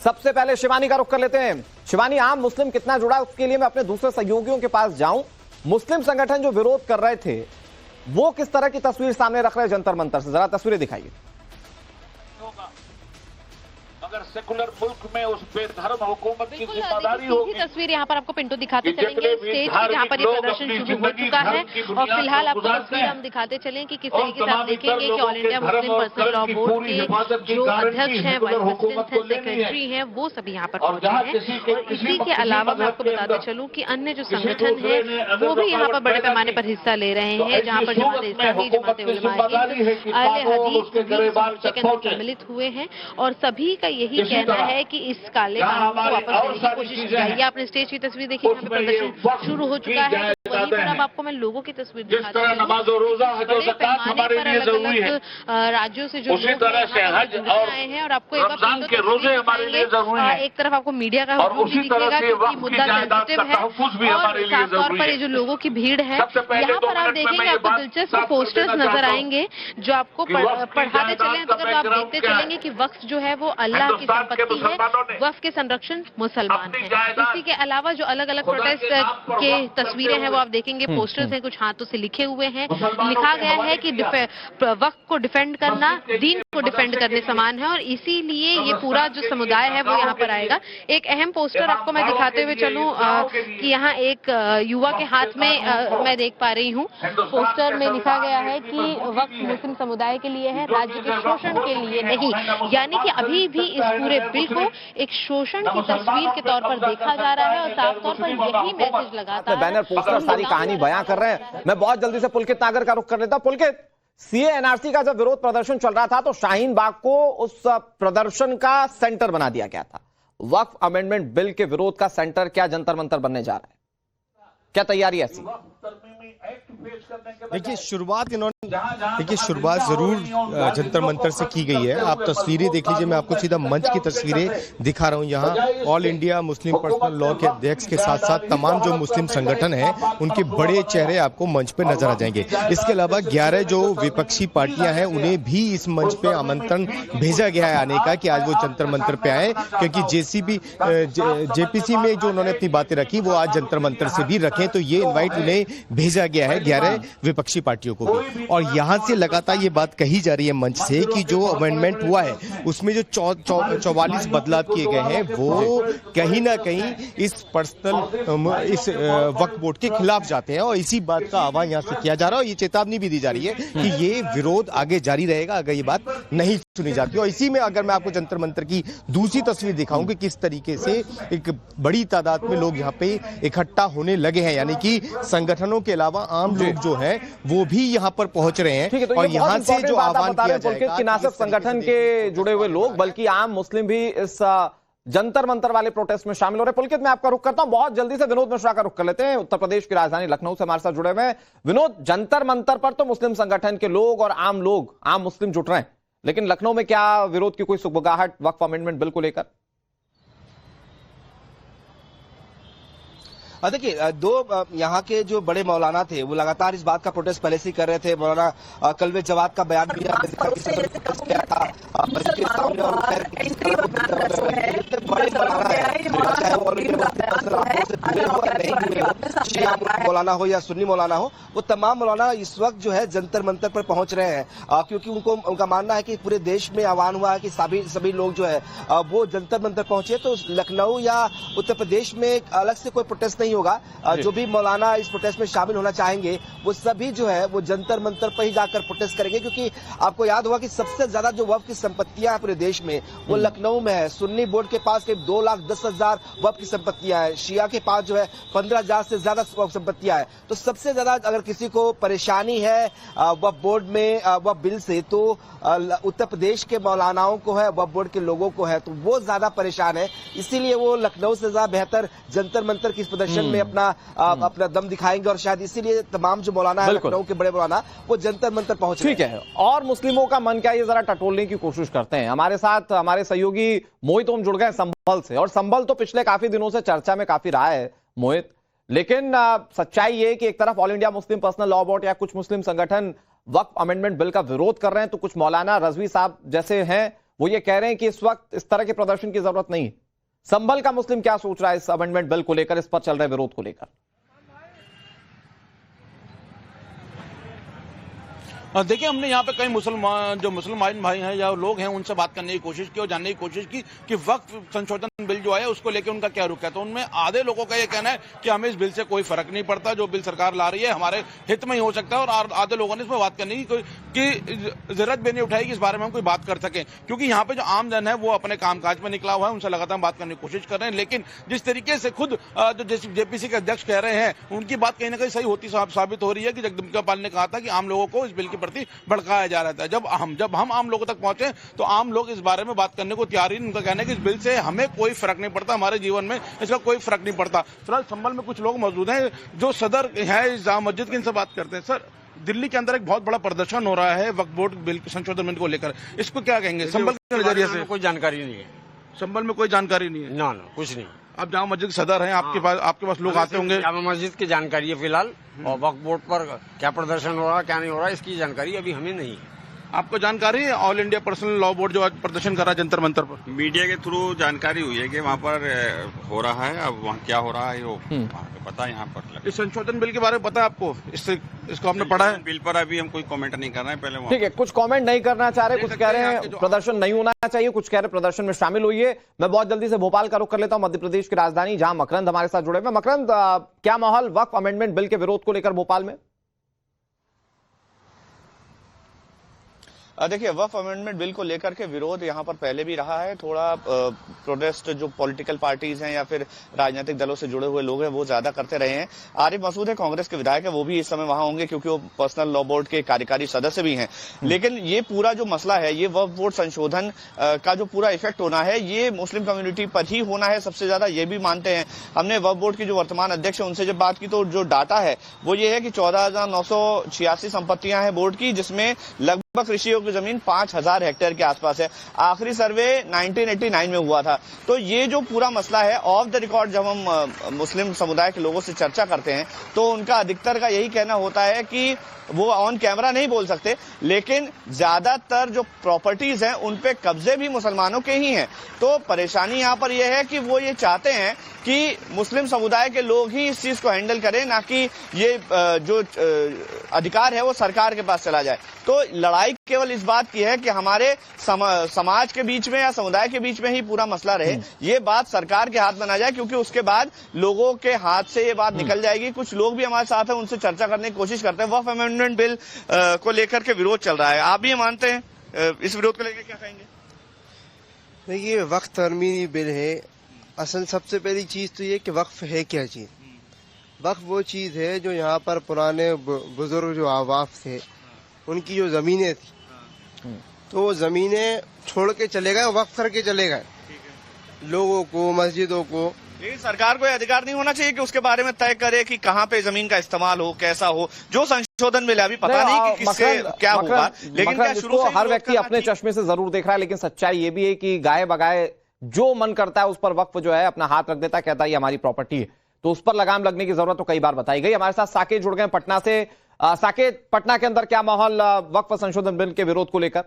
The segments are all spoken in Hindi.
सबसे पहले शिवानी का रुख कर लेते हैं। शिवानी, आम मुस्लिम कितना जुड़ा उसके लिए मैं अपने दूसरे सहयोगियों के पास जाऊं। मुस्लिम संगठन जो विरोध कर रहे थे वो किस तरह की तस्वीर सामने रख रहे हैं जंतर मंतर से, जरा तस्वीरें दिखाइए। अगर सेकुलर मुल्क में उस बेधर्म हुकूमत की जिम्मेदारी होगी। तस्वीर यहाँ पर आपको पिंटू दिखाते चलेंगे स्टेज पे जहाँ पर ये प्रदर्शन शुरू हो चुका है और फिलहाल आपको तस्वीर हम दिखाते चलें कि किस तरीके से आप देखेंगे कि all India Muslim personal law board के जो अध्यक्ष हैं, वाइस प्रेसिडेंट हैं, सेक्रेटरी हैं, वो सभी यहाँ पर पहुंचे हैं। और इसी के अलावा मैं आपको बताते चलूँ कि अन्य जो संगठन है वो भी यहाँ पर बड़े पैमाने पर हिस्सा ले रहे हैं, जहाँ पर जमात इस्लामी, जमात उलमा हिंद, अहले हदीस के सम्मिलित हुए हैं और सभी का यही कहना है कि इस काले कानून को वापस लेने की कोशिश की जाए। आपने स्टेज की तस्वीर देखी, यहाँ पे प्रदर्शन शुरू हो चुका है। वहीं पर अब आपको मैं लोगों की तस्वीर दिखाती हूँ। बड़े पैमाने पर अलग-अलग राज्यों से जो लोग आए हैं और आपको एक तरफ आपको मीडिया का हुक्म भी दिखेगा क्योंकि मुद्दा सेंसिटिव है और साफ तौर पर ये जो लोगों की भीड़ है, यहाँ पर आप देखेंगे आपको दिलचस्प पोस्टर्स नजर आएंगे जो आपको पढ़ाते चले तो आप देखते चलेंगे कि वक्फ जो है वो अल्लाह की संपत्ति है, वक्फ के संरक्षण मुसलमान है। इसी के अलावा जो अलग अलग प्रोटेस्ट के तस्वीरें हैं वो आप देखेंगे, पोस्टर्स हैं, कुछ हाथों से लिखे हुए हैं। लिखा गया है कि वक्फ को डिफेंड करना दीन को डिफेंड करने समान है और इसीलिए ये पूरा जो समुदाय है वो यहाँ पर आएगा। एक अहम पोस्टर आपको मैं दिखाते हुए चलूं कि यहाँ एक युवा के हाथ में मैं देख पा रही हूँ, पोस्टर में लिखा गया है कि वक्फ मुस्लिम समुदाय के लिए है, राज्य के शोषण के लिए नहीं। यानी कि अभी भी इस पूरे बिल को एक शोषण की तस्वीर के तौर पर देखा जा रहा है और साफ तौर पर यही मैसेज लगातार बैनर पोस्टर सारी कहानी बयां कर रहे हैं। मैं बहुत जल्दी से पुलकित नागर का रुख कर लेता हूं। पुलकित, सीए एनआरसी का जब विरोध प्रदर्शन चल रहा था तो शाहीन बाग को उस प्रदर्शन का सेंटर बना दिया गया था। वक्फ अमेंडमेंट बिल के विरोध का सेंटर क्या जंतर मंतर बनने जा रहा है, क्या तैयारी ऐसी? देखिए शुरुआत जरूर जंतर मंतर से की गई है। आप तस्वीरें देख लीजिए, मैं आपको सीधा मंच की तस्वीरें दिखा रहा हूं। यहाँ all India Muslim personal law के अध्यक्ष के साथ साथ तमाम जो मुस्लिम संगठन हैं उनके बड़े चेहरे आपको मंच पे नजर आ जाएंगे। इसके अलावा 11 जो विपक्षी पार्टियां हैं उन्हें भी इस मंच पे आमंत्रण भेजा गया है आने का कि आज वो जंतर मंतर पे आए, क्योंकि जेपीसी में जो उन्होंने अपनी बातें रखी वो आज जंतर मंतर से भी रखें, तो ये इन्वाइट उन्हें भेजा गया है 11 विपक्षी पार्टियों को भी। और यहां से लगातार ये बात कही जा रही है मंच से कि जो अमेंडमेंट हुआ है उसमें जो 44 बदलाव किए गए हैं वो कहीं ना कहीं इस वक्फ बोर्ड के खिलाफ जाते हैं और इसी बात का आह्वान यहां से किया जा रहा है और ये चेतावनी भी दी जा रही है कि ये विरोध आगे जारी रहेगा अगर ये बात नहीं सुनी जाती। और इसी में अगर मैं आपको जंतर मंतर की दूसरी तस्वीर दिखाऊं कि किस तरीके से एक बड़ी तादाद में लोग यहाँ पे इकट्ठा होने लगे हैं, यानी कि संगठनों के अलावा आम लोग जो हैं वो भी यहाँ पर पहुंच रहे हैं। तो और यहाँ से जो आह्वान किया जाएगा कि ना सिर्फ संगठन के जुड़े हुए लोग बल्कि आम मुस्लिम भी इस जंतर मंतर वाले प्रोटेस्ट में शामिल हो रहे हैं। पुलकित, मैं आपका रुख करता हूं, बहुत जल्दी से विनोद मिश्रा का रुख कर लेते हैं, उत्तर प्रदेश की राजधानी लखनऊ से हमारे साथ जुड़े हुए हैं। विनोद, जंतर मंतर पर तो मुस्लिम संगठन के लोग और आम मुस्लिम जुट रहे हैं, लेकिन लखनऊ में क्या विरोध की कोई सुगबुगाहट वक्फ अमेंडमेंट बिल को लेकर? देखिए, दो यहाँ के जो बड़े मौलाना थे वो लगातार इस बात का प्रोटेस्ट पहले से ही कर रहे थे। मौलाना कलवे जवाद का बयान भी मौलाना हो या सुन्नी मौलाना हो, वो तमाम मौलाना इस वक्त जो है जंतर मंतर पर पहुंच रहे हैं, क्योंकि उनका मानना है कि पूरे देश में आह्वान हुआ है कि सभी लोग जो है वो जंतर मंतर पहुंचे। तो लखनऊ या उत्तर प्रदेश में अलग से कोई प्रोटेस्ट नहीं होगा। जो भी मौलाना इस प्रोटेस्ट में शामिल होना चाहेंगे वो सभी जो है वो जंतर मंतर पर ही जाकर प्रोटेस्ट करेंगे, क्योंकि आपको याद होगा कि सबसे ज्यादा जो वक्फ की संपत्तियां हैं पूरे देश में वो लखनऊ में है। सुन्नी बोर्ड के पास करीब 2,10,000 वक्फ की संपत्तियां हैं, शिया के पास जो है 15,000 से ज्यादा वक्फ संपत्तियां हैं। तो सबसे ज्यादा अगर किसी को परेशानी है वक्फ बोर्ड में वक्फ बिल से, तो उत्तर प्रदेश के मौलानाओं को है, वक्फ बोर्ड के लोगों को है, तो वो ज्यादा परेशान है। इसीलिए वो लखनऊ से ज्यादा बेहतर जंतर मंतर की इस प्रदर्शन में अपना दम दिखाएंगे और शायद इसीलिए तमाम जो मौलाना है लखनऊ के बड़े मौलाना वो जंतर मंतर पहुंच रहे हैं। ठीक है, और मुस्लिमों का मन क्या, ये जरा टटोलने की कोशिश करते हैं। हमारे साथ हमारे सहयोगी मोहित ओम जुड़ गए संभल से, और संभल तो पिछले काफी दिनों से चर्चा में काफी रहा है मोहित, लेकिन सच्चाई ये कि एक तरफ all India Muslim personal law board या कुछ मुस्लिम संगठन वक्फ अमेंडमेंट बिल का विरोध कर रहे हैं, तो कुछ मौलाना रजवी साहब जैसे हैं वो ये कह रहे हैं कि इस वक्त इस तरह के प्रदर्शन की जरूरत नहीं है। संभल का मुस्लिम क्या सोच रहा है इस अमेंडमेंट बिल को लेकर, इस पर चल रहे विरोध को लेकर? देखिए, हमने यहाँ पे कई मुसलमान भाई हैं या लोग हैं, उनसे बात करने की कोशिश की और जानने की कोशिश की कि वक्फ संशोधन बिल जो है उसको लेकर उनका क्या रुख है। तो उनमें आधे लोगों का ये कहना है कि हमें इस बिल से कोई फर्क नहीं पड़ता, जो बिल सरकार ला रही है हमारे हित में ही हो सकता है, और आधे लोगों ने इसमें बात करने की जरूरत भी नहीं उठाई कि इस बारे में हम कोई बात कर सकें, क्योंकि यहाँ पे जो आम जन है वो अपने कामकाज में निकला हुआ है, उनसे लगातार बात करने की कोशिश कर रहे हैं। लेकिन जिस तरीके से खुद जो जेपीसी के अध्यक्ष कह रहे हैं, उनकी बात कहीं ना कहीं सही होती साबित हो रही है कि जगदम्बिका पाल ने कहा था कि आम लोगों को इस बिल के प्रति भड़काया जा रहा था। जब हम आम लोगों तक पहुंचे तो आम लोग इस बारे में बात करने को तैयार ही नहीं। उनका कहना है कि इस बिल से हमें कोई फर्क नहीं पड़ता, हमारे जीवन में इसका कोई फर्क नहीं पड़ता। फिलहाल संभल में कुछ लोग मौजूद हैं जो सदर है इस जामा मस्जिद के, इनसे बात करते हैं। सर, दिल्ली के अंदर एक बहुत बड़ा प्रदर्शन हो रहा है वक्फ बोर्ड बिल संशोधन बिल को लेकर, इसको क्या कहेंगे? संभल के नजरिए से कोई जानकारी नहीं है। संभल में कोई जानकारी नहीं है? ना कुछ नहीं। आप जामा मस्जिद सदर हैं, आपके पास लोग आते होंगे। जामा मस्जिद की जानकारी है फिलहाल, और वक्फ बोर्ड पर क्या प्रदर्शन हो रहा है क्या नहीं हो रहा है इसकी जानकारी अभी हमें नहीं है। आपको जानकारी है all India personal law board जो आज प्रदर्शन कर रहा है जंतर मंतर पर? मीडिया के थ्रू जानकारी हुई है कि वहाँ पर हो रहा है। अब वहाँ क्या हो रहा है वो पता है यहाँ पर। इस संशोधन बिल के बारे में पता है आपको? इसको आपने पढ़ा है? बिल पर अभी हम कोई कमेंट नहीं कर रहे हैं। पहले ठीक है, कुछ कमेंट नहीं करना चाह रहे, कुछ कह रहे हैं प्रदर्शन नहीं होना चाहिए, कुछ कह रहे प्रदर्शन में शामिल हुई। मैं बहुत जल्दी से भोपाल का रुख कर लेता हूं, मध्य प्रदेश की राजधानी, जहां मकरंद हमारे साथ जुड़े हुए। मकरंद, क्या माहौल वक्फ अमेंडमेंट बिल के विरोध को लेकर भोपाल में? देखिए, वक्फ अमेंडमेंट बिल को लेकर के विरोध यहाँ पर पहले भी रहा है। थोड़ा प्रोटेस्ट जो पॉलिटिकल पार्टीज हैं या फिर राजनीतिक दलों से जुड़े हुए लोग हैं वो ज्यादा करते रहे हैं। आरिफ मसूद है, कांग्रेस के विधायक है, वो भी इस समय वहां होंगे क्योंकि वो पर्सनल लॉ बोर्ड के कार्यकारी सदस्य भी हैं। लेकिन ये पूरा जो मसला है, ये वक्फ बोर्ड संशोधन का जो पूरा इफेक्ट होना है ये मुस्लिम कम्युनिटी पर ही होना है सबसे ज्यादा, ये भी मानते हैं। हमने वक्फ बोर्ड की जो वर्तमान अध्यक्ष है उनसे जब बात की तो जो डाटा है वो ये है कि 14,986 संपत्तियां हैं बोर्ड की, जिसमें लगभग कृषि योग्य जमीन 5,000 हेक्टेयर के आसपास है। आखिरी सर्वे 1989 में हुआ था। तो ये जो पूरा मसला है, ऑफ द रिकॉर्ड जब हम मुस्लिम समुदाय के लोगों से चर्चा करते हैं तो उनका अधिकतर का यही कहना होता है कि वो ऑन कैमरा नहीं बोल सकते, लेकिन ज्यादातर जो प्रॉपर्टीज हैं उन पे कब्जे भी मुसलमानों के ही हैं। तो परेशानी यहाँ पर यह है कि वो ये चाहते हैं कि मुस्लिम समुदाय के लोग ही इस चीज को हैंडल करें, ना कि ये जो अधिकार है वो सरकार के पास चला जाए। तो लड़ाई केवल इस बात की है कि हमारे समाज के बीच में या समुदाय के बीच में ही पूरा मसला रहे, ये बात सरकार के हाथ में ना जाए, क्योंकि उसके बाद लोगों के हाथ से ये बात निकल जाएगी। कुछ लोग भी हमारे साथ हैं, उनसे चर्चा करने की कोशिश करते हैं। वक्फ अमेंडमेंट बिल को लेकर के विरोध चल रहा है, आप भी मानते हैं? इस विरोध को लेकर क्या कहेंगे? देखिए, वक्फ तरमीमी बिल है। असल सबसे पहली चीज तो ये कि वक्फ है क्या चीज। वक्फ वो चीज है जो यहाँ पर पुराने बुजुर्ग जो आवाफ थे उनकी जो जमीनें थी तो वो जमीनें छोड़ के चले गए, वक्फ करके चले गए लोगों को, मस्जिदों को। लेकिन सरकार को अधिकार नहीं होना चाहिए कि उसके बारे में तय करे कि कहाँ पे जमीन का इस्तेमाल हो, कैसा हो? जो संशोधन मिला अभी पता नहीं कि किससे क्या होगा, लेकिन क्या शुरू से हर व्यक्ति अपने चश्मे से जरूर देख रहा है, लेकिन सच्चाई ये भी है कि गाये बगाए जो मन करता है उस पर वक्फ जो है अपना हाथ रख देता है, कहता है ये हमारी प्रॉपर्टी है। तो उस पर लगाम लगने की जरूरत तो कई बार बताई गई। हमारे साथ साकेत जुड़ गए पटना से। साकेत, पटना के अंदर क्या माहौल वक्फ संशोधन बिल के विरोध को लेकर?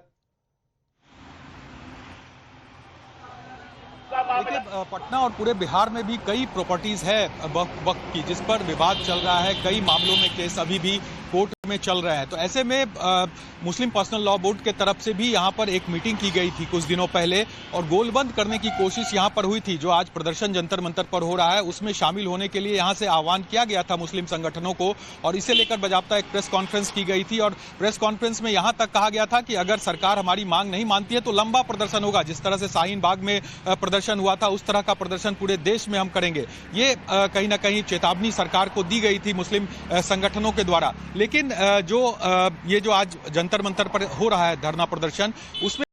देखिए, पटना और पूरे बिहार में भी कई प्रॉपर्टीज है वक्फ की जिस पर विवाद चल रहा है। कई मामलों में केस अभी भी कोर्ट में चल रहा है। तो ऐसे में मुस्लिम पर्सनल लॉ बोर्ड के तरफ से भी यहाँ पर एक मीटिंग की गई थी कुछ दिनों पहले, और गोलबंद करने की कोशिश यहाँ पर हुई थी। जो आज प्रदर्शन जंतर मंतर पर हो रहा है उसमें शामिल होने के लिए यहाँ से आह्वान किया गया था मुस्लिम संगठनों को, और इसे लेकर बाकायदा एक प्रेस कॉन्फ्रेंस की गई थी। और प्रेस कॉन्फ्रेंस में यहाँ तक कहा गया था कि अगर सरकार हमारी मांग नहीं मानती है तो लंबा प्रदर्शन होगा। जिस तरह से शाहीन बाग में प्रदर्शन हुआ था उस तरह का प्रदर्शन पूरे देश में हम करेंगे। ये कहीं ना कहीं चेतावनी सरकार को दी गई थी मुस्लिम संगठनों के द्वारा। लेकिन ये जो आज जंतर मंतर पर हो रहा है धरना प्रदर्शन, उसमें